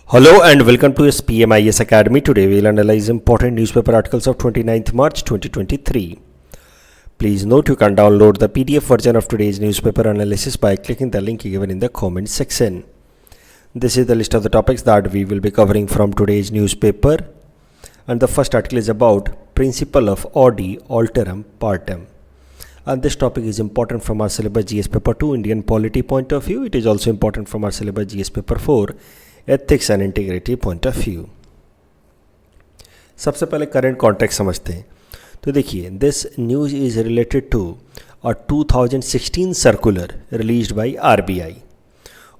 Hello and welcome to SPMIS Academy. Today we will analyze important newspaper articles of 29th March 2023. Please note you can download the PDF version of today's newspaper analysis by clicking the link given in the comment section. This is the list of the topics that we will be covering from today's newspaper. And the first article is about principle of Audi Alterum Partem. And this topic is important from our syllabus GS paper 2 Indian polity point of view. It is also important from our syllabus GS paper 4 ethics and integrity point of view. सबसे पहले current context समझते हैं. तो देखिए, this news is related to a 2016 circular released by RBI.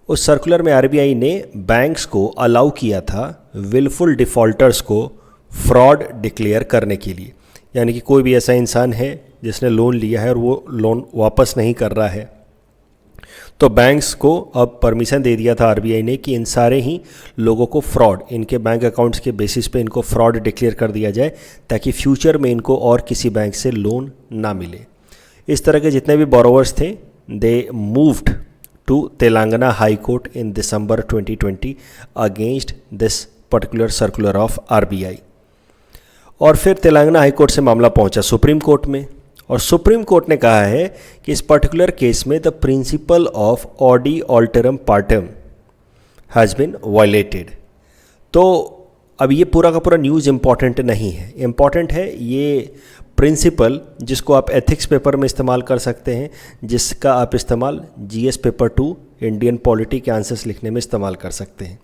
उस circular में RBI ने banks को अलाउ किया था विलफुल डिफ़ॉल्टर्स को फ्रॉड डिक्लेयर करने के लिए. यानी कि कोई भी ऐसा इंसान है जिसने लोन लिया है और वो लोन वापस नहीं कर रहा है, तो बैंक्स को अब परमिशन दे दिया था आरबीआई ने कि इन सारे ही लोगों को फ्रॉड, इनके बैंक अकाउंट्स के बेसिस पे इनको फ्रॉड डिक्लेयर कर दिया जाए ताकि फ्यूचर में इनको और किसी बैंक से लोन ना मिले. इस तरह के जितने भी बोरोवर्स थे they moved to Telangana high court in December 2020 against this particular circular of RBI. और फिर तेलंगाना हाई कोर्ट से मामला पहुंचा सुप्रीम कोर्ट में, और सुप्रीम कोर्ट ने कहा है कि इस पर्टिकुलर केस में the principle of audi alteram partem has been violated. तो अब ये पूरा का पूरा न्यूज़ इम्पॉर्टेंट नहीं है. इम्पॉर्टेंट है ये प्रिंसिपल जिसको आप एथिक्स पेपर में इस्तेमाल कर सकते हैं, जिसका आप इस्तेमाल जीएस पेपर 2 इंडियन पॉलिटी के आंसर्स लिखने में इस्तेमाल कर सकते हैं.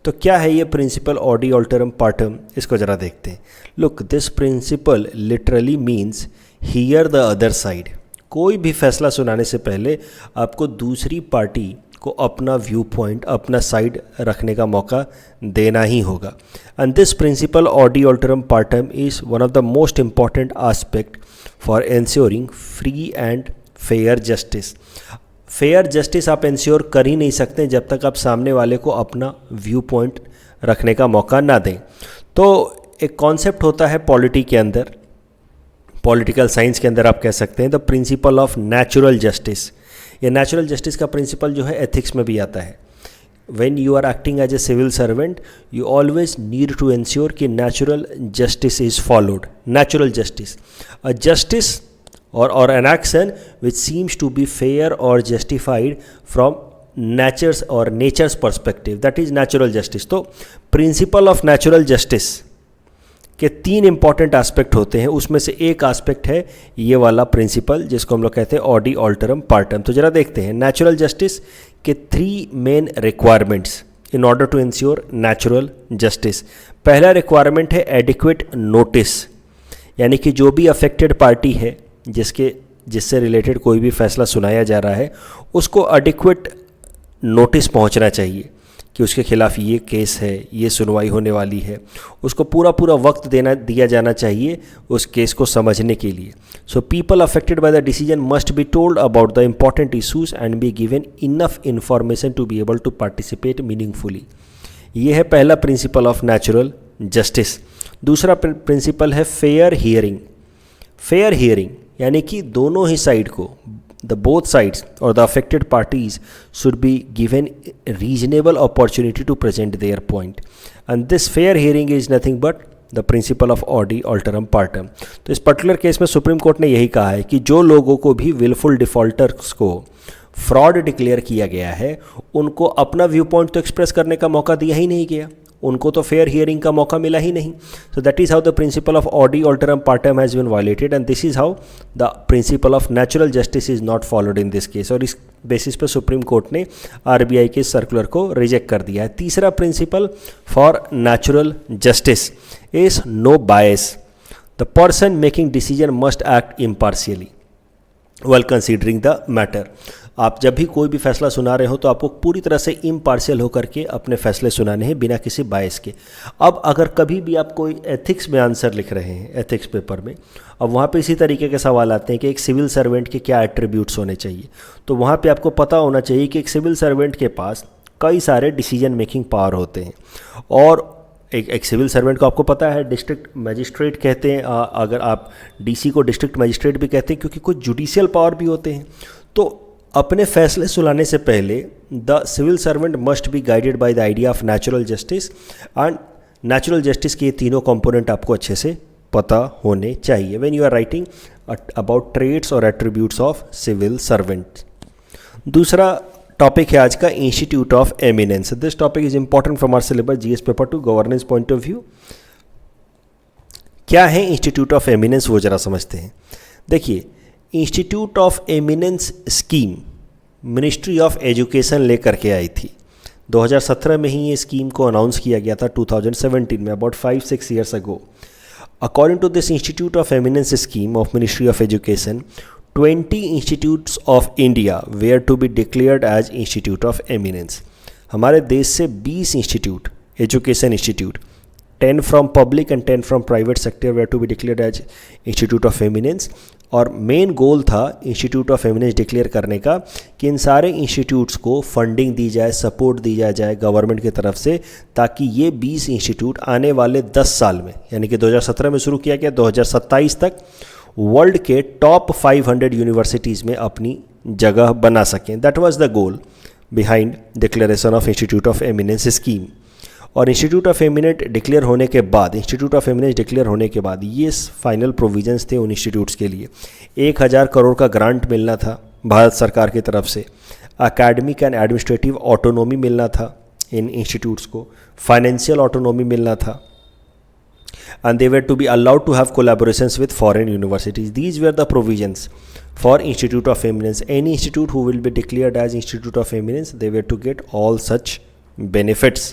तो क्या है ये प्रिंसिपल ऑडी ऑल्टरम पार्टम, इसको ज़रा देखते हैं. Look, this principle literally means here the other side. कोई भी फैसला सुनाने से पहले आपको दूसरी पार्टी को अपना व्यू पॉइंट, अपना साइड रखने का मौका देना ही होगा. And this principle Audi alteram partum is one of the most important aspect for ensuring free and fair justice. Fair justice आप इंश्योर कर ही नहीं सकते जब तक आप सामने वाले को अपना व्यू पॉइंट रखने का मौका ना दें. तो एक कॉन्सेप्ट होता है पॉलिटी के अंदर, पॉलिटिकल साइंस के अंदर आप कह सकते हैं the principle of natural justice. ये नेचुरल जस्टिस का प्रिंसिपल जो है एथिक्स में भी आता है. When you are acting as a civil servant you always need to ensure कि natural justice is followed. Natural justice, a justice or an action which seems to be fair or justified from nature's perspective, that is natural justice. तो principal of natural justice के 3 important aspect होते हैं, उसमें से एक aspect है ये वाला प्रिंसिपल जिसको हम लोग कहते हैं ऑडी ऑल्टरम पार्टम. तो जरा देखते हैं नेचुरल जस्टिस के 3 main requirements in order to ensure natural justice. पहला रिक्वायरमेंट है एडिक्वेट नोटिस, यानी कि जो भी अफेक्टेड पार्टी है जिससे रिलेटेड कोई भी फैसला सुनाया जा रहा है उसको एडिक्वेट नोटिस पहुंचना चाहिए कि उसके खिलाफ ये केस है, ये सुनवाई होने वाली है. उसको पूरा वक्त दिया जाना चाहिए उस केस को समझने के लिए. So people affected by the decision must be told about the important issues and be given enough information to be able to participate meaningfully. ये है पहला प्रिंसिपल ऑफ नेचुरल जस्टिस. दूसरा प्रिंसिपल है फेयर हियरिंग. फेयर हियरिंग यानी कि दोनों ही side को, द बोथ साइड्स और the affected parties should be given reasonable opportunity to present their point. And this fair hearing is nothing but the principle of audi alteram partum. तो इस particular case में supreme court ने यही कहा है कि जो लोगों को भी विलफुल डिफ़ॉल्टर्स को फ्रॉड डिक्लेयर किया गया है उनको अपना व्यू पॉइंट तो एक्सप्रेस करने का मौका दिया ही नहीं गया, उनको तो फेयर हियरिंग का मौका मिला ही नहीं. So that is how the principle of audi alteram partem has been violated and this is how the principle of natural justice is not followed in this case. और इस बेसिस पे supreme court ने RBI के circular को reject कर दिया है. तीसरा principle for natural justice is no bias. The person making decision must act impartially well considering the matter. आप जब भी कोई भी फैसला सुना रहे हो तो आपको पूरी तरह से इम्पार्शियल होकर के अपने फैसले सुनाने हैं बिना किसी बायस के. अब अगर कभी भी आप कोई एथिक्स में आंसर लिख रहे हैं एथिक्स पेपर में, अब वहाँ पे इसी तरीके के सवाल आते हैं कि एक सिविल सर्वेंट के क्या एट्रीब्यूट्स होने चाहिए. तो वहाँ पे आपको पता होना चाहिए कि एक सिविल सर्वेंट के पास कई सारे डिसीजन मेकिंग पावर होते हैं. और एक सिविल सर्वेंट को आपको पता है डिस्ट्रिक्ट मजिस्ट्रेट कहते हैं, अगर आप डीसी को डिस्ट्रिक्ट मजिस्ट्रेट भी कहते हैं क्योंकि कुछ जुडिशियल पावर भी होते हैं. तो अपने फैसले सुनाने से पहले the civil servant must be guided by the idea of natural justice, and natural justice के ये तीनों कंपोनेंट आपको अच्छे से पता होने चाहिए when you are writing about traits और एट्रीब्यूट्स ऑफ सिविल सर्वेंट। दूसरा टॉपिक है आज का institute of eminence. This topic is important from our syllabus GS paper 2 governance point of view. क्या है इंस्टीट्यूट ऑफ एमिनेंस वो जरा समझते हैं। देखिए, institute of eminence scheme ministry of education लेकर के आई थी। 2017 में ही ये स्कीम को अनाउंस किया गया था, 2017 में, about 5-6 years ago. According to this institute of eminence scheme of ministry of education, 20 institutes of India were to be declared as institute of eminence. हमारे देश से 20 institute, education institute, 10 from public and 10 from private sector were to be declared as institute of eminence. और main goal था institute of eminence declare करने का कि इन सारे institutes को फंडिंग दी जाए, सपोर्ट दिया जाए गवर्नमेंट की तरफ से, ताकि ये 20 इंस्टीट्यूट आने वाले 10 साल में, यानी कि 2017 में शुरू किया गया, 2027 तक वर्ल्ड के टॉप 500 यूनिवर्सिटीज़ में अपनी जगह बना सकें। That was the goal behind declaration of institute of eminence scheme. और इंस्टीट्यूट ऑफ एमिनेंस डिक्लेयर होने के बाद ये फाइनल प्रोविजंस थे उन इंस्टीट्यूट्स के लिए। 1000 करोड़ का ग्रांट मिलना था भारत सरकार की तरफ से, एकेडमिक एंड एडमिनिस्ट्रेटिव ऑटोनॉमी मिलना था इन इंस्टीट्यूट्स को, फाइनेंशियल ऑटोनॉमी मिलना था, and they were to be allowed to have collaborations with foreign universities. These were the provisions for Institute of Eminence. Any institute who will be declared as Institute of Eminence, they were to get all such benefits.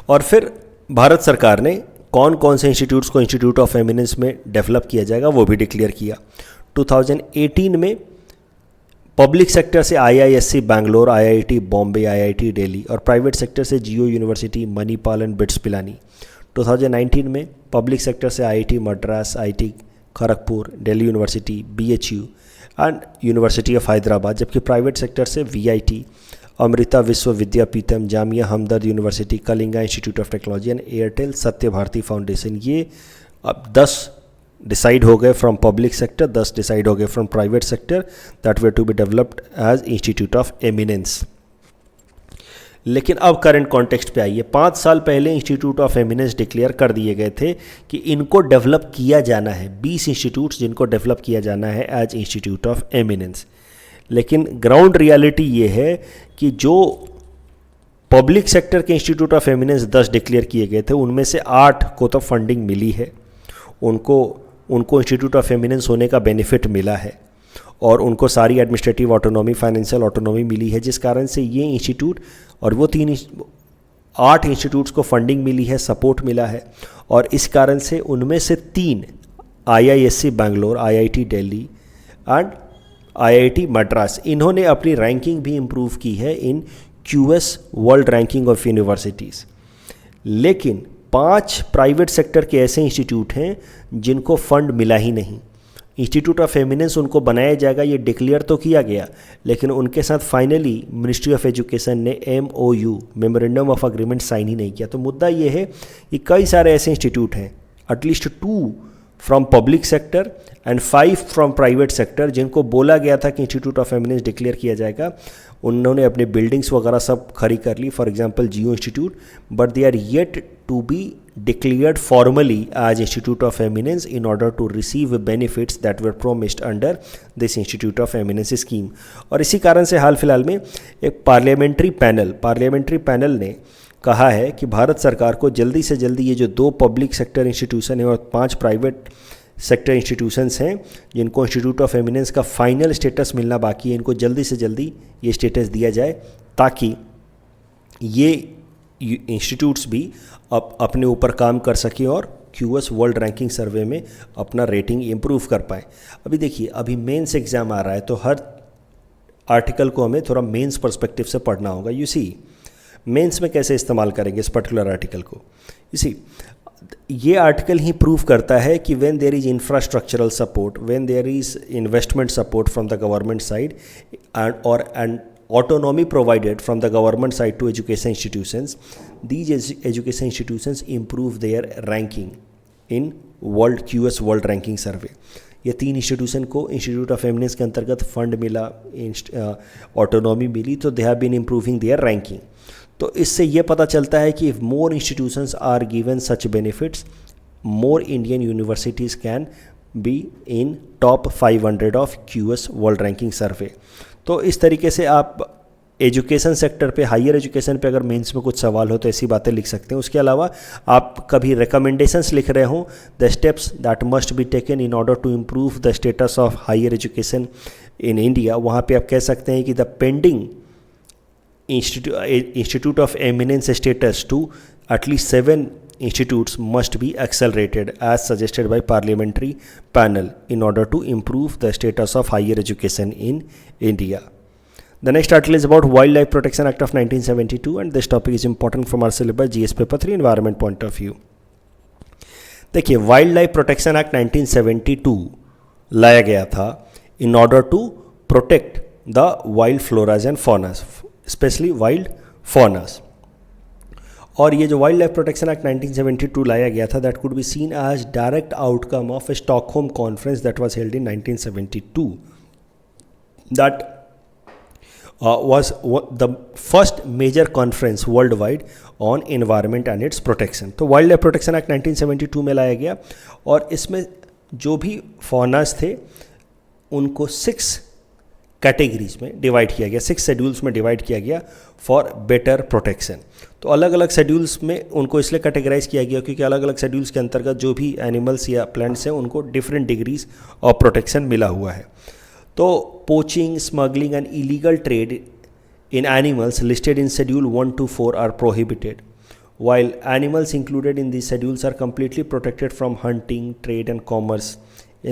और फिर भारत सरकार ने कौन कौन से institutes को institute of eminence में develop किया जाएगा वो भी डिक्लेयर किया। 2018 में पब्लिक सेक्टर से IISc Bangalore, IIT Bombay, IIT Delhi, और प्राइवेट सेक्टर से Jio university, Manipal and BITS Pilani. 2019 में पब्लिक सेक्टर से IIT Madras, IIT Kharagpur, Delhi university, BHU and university of Hyderabad, जबकि प्राइवेट सेक्टर से VIT, Amrita Vishwa Vidyapeetham, Jamia Hamdard university, Kalinga institute of technology and Airtel सत्य भारती फाउंडेशन। ये अब 10 डिसाइड हो गए फ्रॉम पब्लिक सेक्टर, 10 डिसाइड हो गए from private sector, that were to be developed as institute of eminence. लेकिन अब करंट कॉन्टेक्स्ट पे आइए। 5 साल पहले इंस्टीट्यूट ऑफ एमिनेंस डिक्लेयर कर दिए गए थे कि इनको डेवलप किया जाना है, 20 इंस्टीट्यूट्स जिनको डेवलप किया जाना है एज इंस्टीट्यूट ऑफ एमिनेंस। लेकिन ग्राउंड रियलिटी ये है कि जो पब्लिक सेक्टर के इंस्टीट्यूट ऑफ एमिनेंस 10 डिक्लेयर किए गए थे, उनमें से 8 को तो फंडिंग मिली है, उनको इंस्टीट्यूट ऑफ एमिनेंस होने का बेनिफिट मिला है, और उनको सारी एडमिनिस्ट्रेटिव ऑटोनॉमी, फाइनेंशियल ऑटोनॉमी मिली है, जिस कारण से ये इंस्टीट्यूट और वो 8 इंस्टीट्यूट्स को फंडिंग मिली है, सपोर्ट मिला है, और इस कारण से उनमें से 3 IISc Bangalore, IIT Delhi and IIT Madras, इन्होंने अपनी रैंकिंग भी इम्प्रूव की है इन QS world ranking of universities. लेकिन 5 प्राइवेट सेक्टर के ऐसे इंस्टीट्यूट हैं जिनको फंड मिला ही नहीं। इंस्टीट्यूट ऑफ एमिनेंस उनको बनाया जाएगा, ये डिक्लेयर तो किया गया, लेकिन उनके साथ फाइनली मिनिस्ट्री ऑफ एजुकेशन ने MOU, memorandum of agreement, sign ही नहीं किया। तो मुद्दा ये है कि कई सारे ऐसे इंस्टीट्यूट हैं, at least 2 from public sector and 5 from private sector, जिनको बोला गया था कि इंस्टीट्यूट ऑफ एमिनेंस डिक्लेयर किया जाएगा। उन्होंने अपने बिल्डिंग्स वगैरह सब खड़ी कर ली, for example Jio institute, but they are yet to be declared formally as Institute of Eminence in order to receive benefits that were promised under this Institute of Eminence scheme। और इसी कारण से हाल फिलहाल में एक पार्लियामेंट्री पैनल ने कहा है कि भारत सरकार को जल्दी से जल्दी ये जो 2 पब्लिक सेक्टर इंस्टीट्यूशन है और 5 प्राइवेट सेक्टर इंस्टीट्यूशंस हैं जिनको इंस्टीट्यूट ऑफ एमिनेंस का फाइनल स्टेटस मिलना बाकी है, इनको जल्दी से जल्दी ये स्टेटस दिया जाए, ताकि ये इंस्टीट्यूट्स भी अपने ऊपर काम कर सकें और QS वर्ल्ड रैंकिंग सर्वे में अपना रेटिंग इम्प्रूव कर पाएँ। अभी देखिए, अभी मेंस एग्ज़ाम आ रहा है, तो हर आर्टिकल को हमें थोड़ा मेंस पर्सपेक्टिव से पढ़ना होगा। यू सी, मेंस में कैसे इस्तेमाल करेंगे इस पर्टिकुलर आर्टिकल को। यू सी, ये आर्टिकल ही प्रूव करता है कि when there is infrastructural support, when there is investment support from the government side and autonomy provided from the government side to education institutions, these education institutions improve their ranking in QS world ranking survey। ये 3 institution को institute of eminence के अंतर्गत fund मिला, autonomy मिली, तो they have been improving their ranking. तो इससे ये पता चलता है कि if more institutions are given such benefits, more Indian universities can be in top 500 of QS world ranking survey. तो इस तरीके से आप एजुकेशन सेक्टर पे, हायर एजुकेशन पे अगर मेंस में कुछ सवाल हो तो ऐसी बातें लिख सकते हैं। उसके अलावा आप कभी रिकमेंडेशंस लिख रहे हो, the steps that must be taken in order to improve the status of higher education in India, वहाँ पे आप कह सकते हैं कि the pending institute of eminence status to at least 7 institutes must be accelerated as suggested by parliamentary panel in order to improve the status of higher education in India. The next article is about Wildlife Protection Act of 1972 and this topic is important from our syllabus GS paper 3 environment point of view. देखिए, wild life protection act 1972 लाया गया था in order to protect the wild floras and faunas, specially wild faunas. और ये जो wild life protection act 1972 लाया गया था, that could be seen as direct outcome of Stockholm conference that was held in 1972, that was the first major conference worldwide on environment and its protection। तो wild life protection act 1972 में लाया गया और इसमें जो भी फौनास थे उनको 6 कैटेगरीज में डिवाइड किया गया, 6 शेड्यूल्स में डिवाइड किया गया फॉर बेटर प्रोटेक्शन। तो अलग अलग शेड्यूल्स में उनको इसलिए कैटेगराइज किया गया क्योंकि अलग अलग शेड्यूल्स के अंतर्गत जो भी एनिमल्स या प्लांट्स हैं उनको डिफरेंट डिग्रीज ऑफ प्रोटेक्शन मिला हुआ है। तो poaching, smuggling and illegal trade in animals listed in schedule 1 to 4 are prohibited, while animals included in these schedules are completely protected from hunting, trade and commerce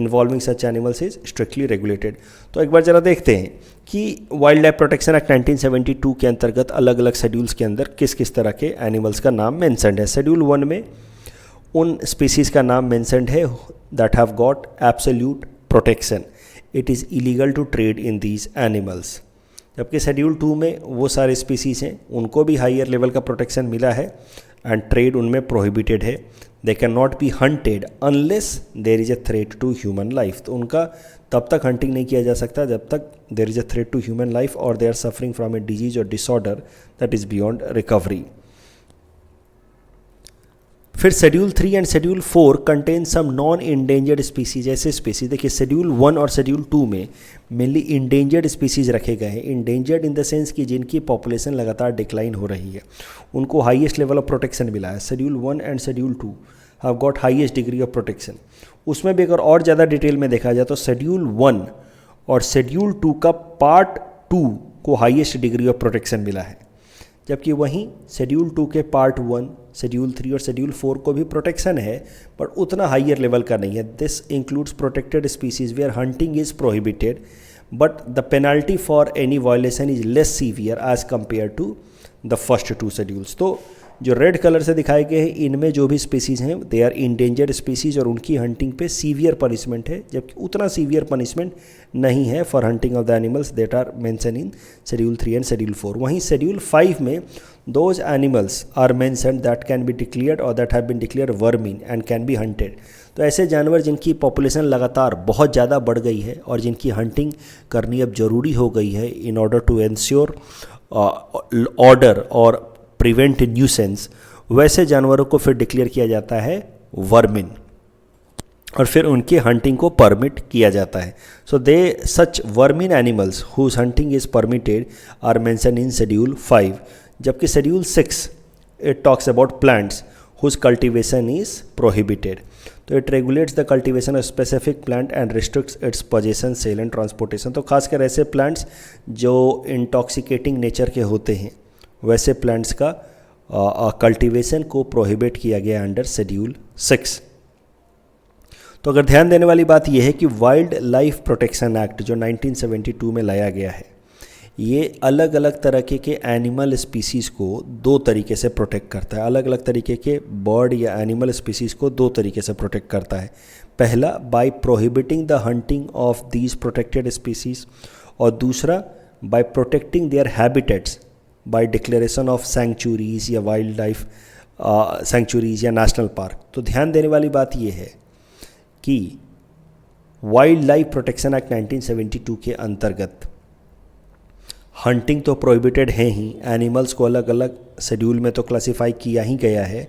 involving such animals is strictly regulated। तो एक बार ज़रा देखते हैं कि wild life protection act 1972 के अंतर्गत अलग अलग शेड्यूल्स के अंदर किस किस तरह के एनिमल्स का नाम मेंशन्ड है। शेड्यूल 1 में उन स्पीसीज़ का नाम मेंशन्ड है that have got absolute protection, it is illegal to trade in these animals. जबकि शेड्यूल 2 में वो सारे स्पीसीज़ हैं उनको भी हायर लेवल का प्रोटेक्शन मिला है एंड ट्रेड उनमें प्रोहिबिटेड है। They can not be hunted unless there is a threat to human life. तो उनका तब तक हंटिंग नहीं किया जा सकता जब तक there is a threat to human life और they are suffering from a disease और disorder that is beyond recovery. फिर schedule 3 and schedule 4 contain some non endangered species. ऐसे स्पीसीज देखिए, शेड्यूल 1 और शेड्यूल 2 में मेनली इंडेंजर्ड स्पीसीज रखे गए हैं। इंडेंजर्ड इन द सेंस कि जिनकी पॉपुलेशन लगातार डिक्लाइन हो रही है, उनको हाईएस्ट लेवल ऑफ प्रोटेक्शन मिला है। Schedule 1 and schedule 2 have got highest degree of protection. उसमें भी अगर और ज़्यादा डिटेल में देखा जाए तो शेड्यूल 1 और शेड्यूल 2 का पार्ट 2 को हाईएस्ट डिग्री ऑफ प्रोटेक्शन मिला है, जबकि वहीं शेड्यूल 2 के पार्ट 1, शेड्यूल 3 और शेड्यूल 4 को भी प्रोटेक्शन है पर उतना हाइयर लेवल का नहीं है। This includes protected species where hunting is prohibited but the penalty for any violation is less severe as compare to the first 2 schedules. तो जो रेड कलर से दिखाए गए हैं इनमें जो भी स्पीसीज हैं दे आर इंडेंजर्ड स्पीसीज और उनकी हंटिंग पे सीवियर पनिशमेंट है, जबकि उतना सीवियर पनिशमेंट नहीं है for hunting of the animals that are mention in schedule 3 and schedule 4। वहीं शेड्यूल 5 में those animals are mentioned that can be declared और that have been declared vermin and can be hunted. तो ऐसे जानवर जिनकी population लगातार बहुत ज़्यादा बढ़ गई है और जिनकी हंटिंग करनी अब ज़रूरी हो गई है in order to ensure order और प्रिवेंट न्यूसेंस, वैसे जानवरों को फिर डिक्लेयर किया जाता है वर्मिन और फिर उनकी हंटिंग को परमिट किया जाता है। So they such vermin animals whose hunting is permitted are mention in schedule 5, जबकि schedule 6 it talks about plants whose cultivation is prohibited. तो it regulates the cultivation of specific plant and restricts its possession, sale and transportation. तो खासकर ऐसे plants जो intoxicating nature के होते हैं वैसे प्लांट्स का कल्टीवेशन को प्रोहिबिट किया गया अंडर शेड्यूल 6। तो अगर ध्यान देने वाली बात यह है कि वाइल्ड लाइफ प्रोटेक्शन एक्ट जो 1972 में लाया गया है, ये अलग अलग तरह के एनिमल स्पीसीज़ को 2 तरीके से प्रोटेक्ट करता है। अलग अलग तरीके के बर्ड या एनिमल स्पीसीज़ को 2 तरीके से प्रोटेक्ट करता है। पहला by prohibiting the hunting of these protected species और दूसरा by protecting their habitats by declaration of sanctuaries या वाइल्ड लाइफ सेंचुरीज या नेशनल पार्क। तो ध्यान देने वाली बात यह है कि वाइल्ड लाइफ प्रोटेक्शन एक्ट 1972 के अंतर्गत हंटिंग तो प्रोहिबिटेड है ही, एनिमल्स को अलग अलग शेड्यूल में तो क्लासिफाई किया ही गया है.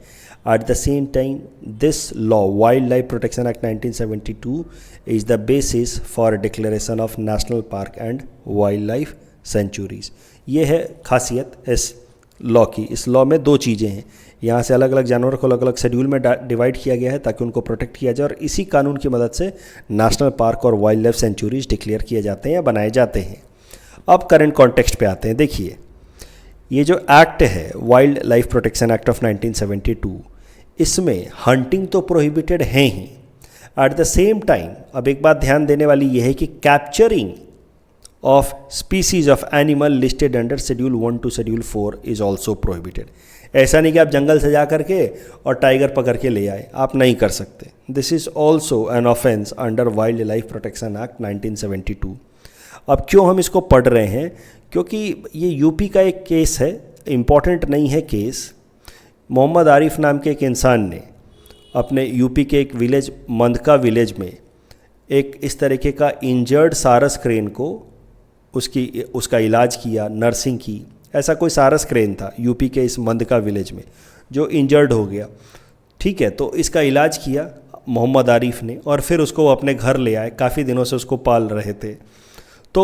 Eight the same time this law wild life protection act 1972 is the basis for declaration of national park and wild life centuries. ये है खासियत इस लॉ की. इस लॉ में दो चीज़ें हैं. यहाँ से अलग अलग जानवरों को अलग अलग शेड्यूल में डिवाइड किया गया है ताकि उनको प्रोटेक्ट किया जाए, और इसी कानून की मदद से नेशनल पार्क और वाइल्ड लाइफ सेंचुरीज डिक्लेयर किए जाते हैं या बनाए जाते हैं. अब करंट कॉन्टेक्स्ट पे आते हैं. देखिए, ये जो एक्ट है wild life protection act of 1972, इसमें हंटिंग तो प्रोहिबिटेड है ही. एट द सेम टाइम अब एक बात ध्यान देने वाली यह है कि capturing of species of animal listed under schedule 1 to schedule 4 is also prohibited. ऐसा नहीं कि आप जंगल से जा करके और टाइगर पकड़ के ले आए, आप नहीं कर सकते. This is also an offence under wild life protection act 1972. अब क्यों हम इसको पढ़ रहे हैं? क्योंकि ये यूपी का एक केस है, इम्पॉर्टेंट नहीं है केस. मोहम्मद आरिफ नाम के एक इंसान ने अपने यूपी के एक विलेज मंदका विलेज में एक इस तरीके का इंजर्ड सारस क्रेन को उसका इलाज किया, नर्सिंग की. ऐसा कोई सारस क्रेन था यूपी के इस मंदका विलेज में जो इंजर्ड हो गया. ठीक है, तो इसका इलाज किया मोहम्मद आरिफ ने और फिर उसको वो अपने घर ले आए. काफ़ी दिनों से उसको पाल रहे थे. तो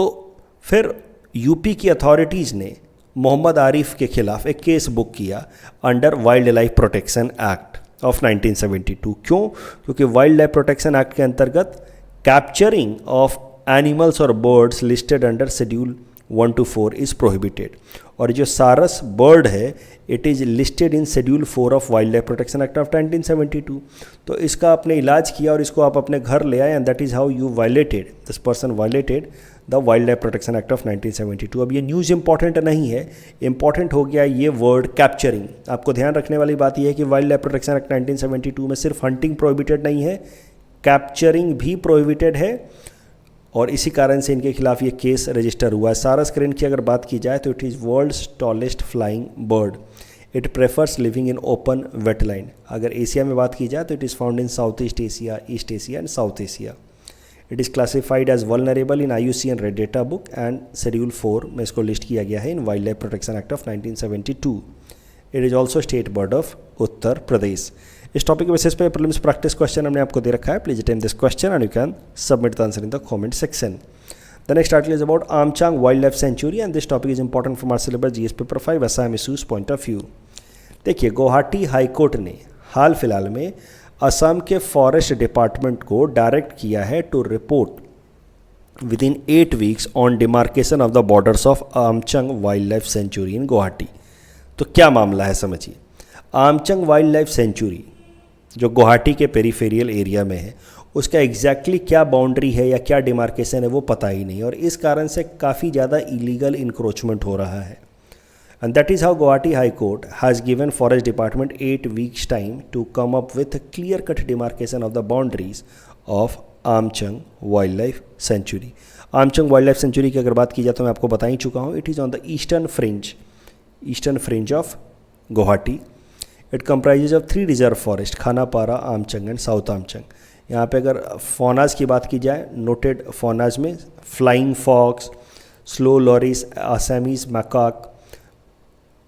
फिर यूपी की अथॉरिटीज़ ने मोहम्मद आरिफ के खिलाफ एक केस बुक किया under wild life protection act of 1972. क्यों? क्योंकि वाइल्ड लाइफ प्रोटेक्शन एक्ट के अंतर्गत कैप्चरिंग ऑफ एनिमल्स और birds listed under schedule 1 to 4 is prohibited. और जो सारस बर्ड है it is listed in schedule 4 of wild life protection act of 1972. तो इसका आपने इलाज किया और इसको आप अपने घर ले आए, and that is how you violated, this person violated the wild life protection act of 1972. अब ये न्यूज़ इंपॉर्टेंट नहीं है, इंपॉर्टेंट हो गया ये वर्ड कैप्चरिंग. आपको ध्यान रखने वाली बात यह है कि वाइल्ड लाइफ प्रोटेक्शन एक्ट 1972 में सिर्फ हंटिंग प्रोहिबिटेड नहीं है, कैप्चरिंग भी प्रोहिबिटेड है. और इसी कारण से इनके खिलाफ ये केस रजिस्टर हुआ है. सारस क्रेन की अगर बात की जाए तो it is world's tallest flying bird. It prefers living in open wetland. अगर एशिया में बात की जाए तो it is found in south east Asia and south Asia. It is classified as vulnerable in IUCN red data book and schedule 4 में इसको list किया गया है in wild life protection act of 1972. It is also state bird of Uttar Pradesh. इस topic के basis पे prelims practice question हमने आपको दे रखा है. Please attempt this question and you can submit the answer in the comment section. The next article is about Amchang wild life sanctuary and this topic is important from our syllabus GS paper 5 Assam issues point of view. देखिए, Guwahati high court ने हाल फिलहाल में असम के forest department को direct किया है to report within 8 weeks on demarcation of the borders of Amchang wild life sanctuary in Guwahati. तो क्या मामला है समझिए. आमचंग वाइल्ड लाइफ सेंचुरी जो गुवाहाटी के पेरीफेरियल एरिया में है, उसका एग्जैक्टली क्या बाउंड्री है या क्या डिमार्केशन है वो पता ही नहीं, और इस कारण से काफ़ी ज़्यादा इलीगल इंक्रोचमेंट हो रहा है. And that is how Guwahati high court has given forest department 8 weeks time to come up with clear cut demarcation of the boundaries of Amchang wild life sanctuary. Amchang wild life sanctuary की अगर बात की जाए तो मैं आपको बता ही चुका हूँ. It is on the eastern fringe of Guwahati. It comprises of 3 reserve forest, Khanapara, Amchang and south Amchang. यहाँ पे अगर फौनाज की बात की जाए, नोटेड फौनाज में flying fox, slow loris, Assamese macaque,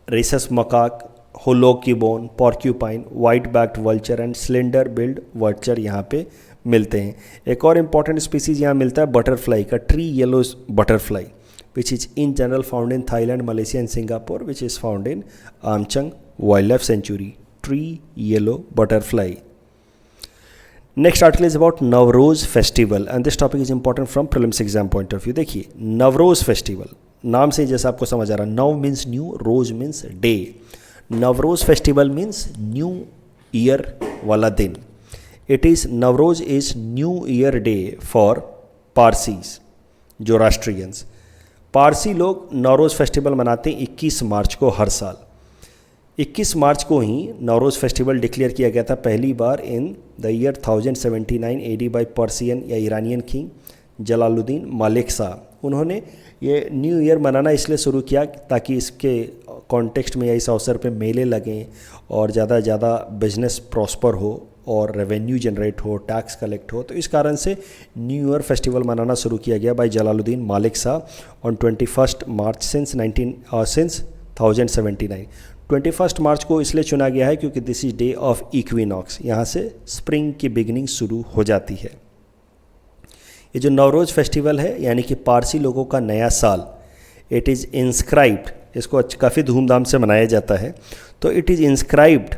rhesus macaque, hoolock gibbon, porcupine, white backed vulture and slender billed vulture यहाँ पे मिलते हैं. एक और इम्पॉर्टेंट स्पीसीज यहाँ मिलता है बटरफ्लाई का, tree yellow butterfly, which is in general found in Thailand, Malaysia and Singapore, which is found in Amchang wildlife sanctuary, tree yellow butterfly. Next article is about Navroz festival and this topic is important from prelims exam point of view. देखिए, Navroz festival नाम से जैसा आपको समझ आ रहा, nav means new, roz means day. Navroz festival means new year वाला दिन. It is Navroz is new year day for Parsis, जो राष्ट्रियंस. पारसी लोग नवरोज फेस्टिवल मनाते हैं 21 मार्च को हर साल. 21 मार्च को ही नवरोज़ फेस्टिवल डिक्लेयर किया गया था पहली बार in the year 1079 AD by Persian या Iranian king Jalaluddin Malik Shah. उन्होंने ये न्यू ईयर मनाना इसलिए शुरू किया ताकि इसके कॉन्टेक्स्ट में या इस अवसर पे मेले लगें और ज़्यादा बिजनेस प्रॉस्पर हो और रेवेन्यू जनरेट हो, टैक्स कलेक्ट हो। तो इस कारण से न्यू ईयर फेस्टिवल मनाना शुरू किया गया bye Jalaluddin Malik Shah on 21 March since 1079। 21 मार्च को इसलिए चुना गया है क्योंकि this is day of equinox, यहाँ से स्प्रिंग की बिगिनिंग शुरू हो जाती है। ये जो नवरोज़ फेस्टिवल है यानी कि पारसी लोगों का नया साल, इट इज़ इंस्क्राइब्ड, इसको काफ़ी धूमधाम से मनाया जाता है। तो it is inscribed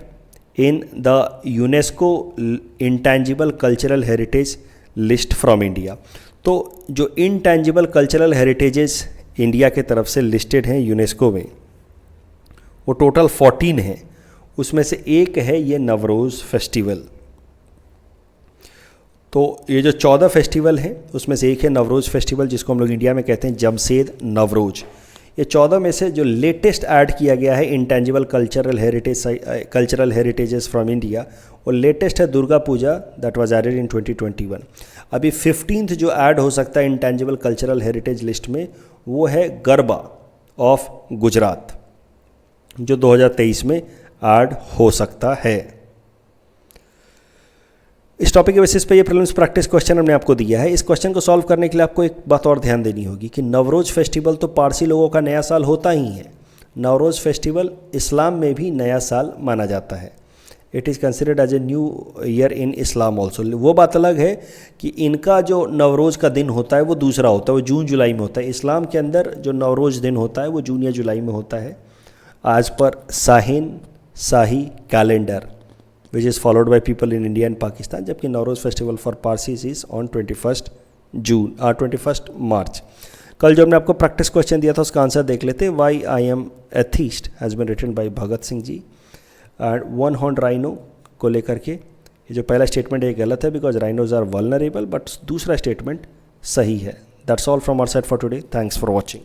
in the UNESCO intangible cultural heritage list from India. तो जो इंटेंजिबल कल्चरल हेरिटेजेस इंडिया के तरफ से लिस्टेड हैं यूनेस्को में, वो टोटल 14 हैं, उसमें से एक है ये नवरोज़ फेस्टिवल। तो ये जो 14 फेस्टिवल हैं उसमें से एक है नवरोज़ फेस्टिवल, जिसको हम लोग इंडिया में कहते हैं जमशेद नवरोज़। ये 14 में से जो लेटेस्ट ऐड किया गया है intangible cultural heritages from India, वो लेटेस्ट है Durga Puja, that was added in 2021। अभी 15th जो ऐड हो सकता है इंटेंजिबल कल्चरल हेरिटेज लिस्ट में, वो है गरबा ऑफ गुजरात, जो 2023 में ऐड हो सकता है। इस टॉपिक के बेसिस पे ये प्रीलिम्स प्रैक्टिस क्वेश्चन हमने आपको दिया है। इस क्वेश्चन को सॉल्व करने के लिए आपको एक बात और ध्यान देनी होगी कि नवरोज़ फेस्टिवल तो पारसी लोगों का नया साल होता ही है, नवरोज़ फेस्टिवल इस्लाम में भी नया साल माना जाता है। It is considered as a new year in Islam also. वो बात अलग है कि इनका जो नवरोज़ का दिन होता है वो दूसरा होता है, वो जून जुलाई में होता है। इस्लाम के अंदर जो नवरोज़ दिन होता है वो जून या जुलाई में होता है, आज पर शाही calendar which is followed by people in India and Pakistan, जबकि Navroz festival for Parsis is on 21 मार्च। कल जो हमने आपको प्रैक्टिस क्वेश्चन दिया था उसका आंसर देख लेते हैं। Why I am atheist has been written by Bhagat Singh ji. And one horn rhino को लेकर के ये जो पहला स्टेटमेंट ये गलत है, because rhinos are vulnerable, but दूसरा स्टेटमेंट सही है। That's all from our side for today. Thanks for watching.